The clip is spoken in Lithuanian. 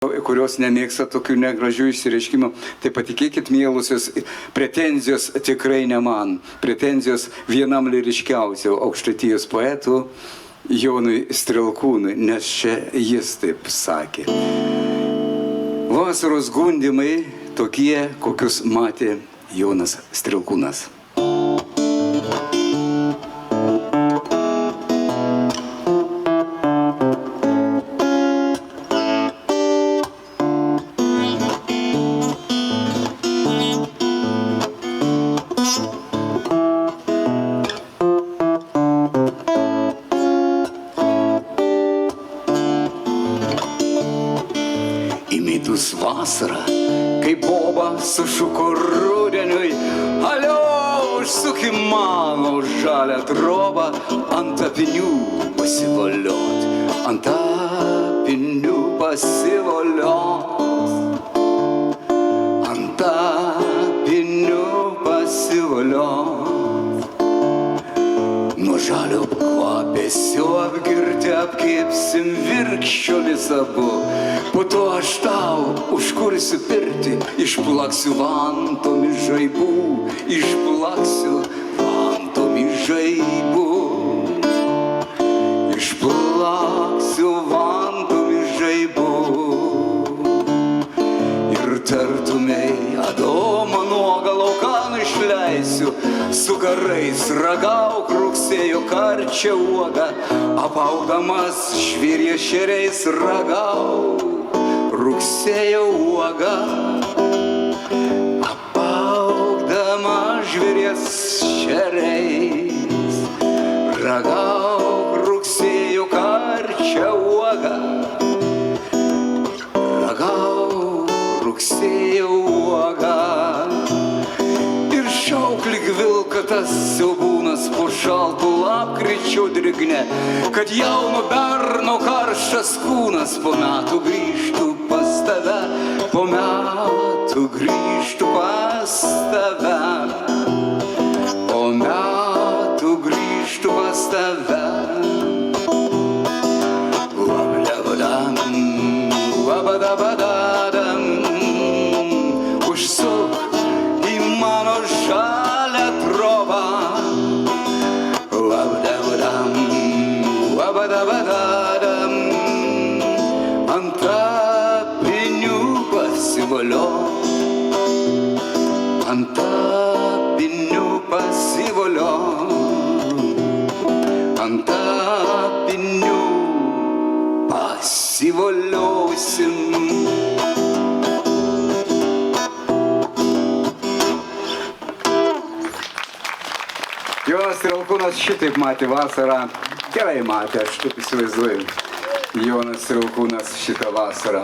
kurios nemėgsta tokių negražių išsireiškimų, tai patikėkit, mielusios, pretenzijos tikrai ne man. Pretenzijos vienam lyriškiausių aukštaitijos poetų Jonui Strielkūnui, nes čia jis taip sakė. Vasaros gundimai tokie, kokius matė Jonas Strielkūnas. Įmidus vasarą, kai boba sušuko rudeniui, alio, užsuki mano žalią trobą, ant apinių pasivoliot, ant apinių pasivoliot, ant apinių pasivoliot. Nuo žalio kvapesio apgirti apkėpsim virkščiomis abu. Po to aš tau užkursiu pirtį, išplaksiu vantomis žaibų, išplaksiu vantomis žaibų, išplaksiu vantomis žaibų. Ir tartumei Adomą nuogą laukan išleisiu, su garais ragauk rugsėjo karčią uogą, apaugdamas žvėries šeriais ragauk rugsėjo uogą, apaugdamas žvėries šeriais ragauk rugsėjo karčią uogą, ragauk rugsėjo uogą. Ir šauk lyg vilkatas siaubūnas po šalto lapkričio drigne, kad jauno berno karštas kūnas po metų grįžtų pas tave, po metų grįžtų pas tave, po metų grįžtų pas tave. Labadabadam, labadabadam, užsuk į mano žalią trobą. Labadabadam, labadabadam, ant apinių pasivoliot, ant apinių pasivoliot, ant apinių pasivoliosim. Jonas Strielkūnas šitaip matė vasarą, gerai matė, aš taip įsivaizduoju, Jonas Strielkūnas šitą vasarą.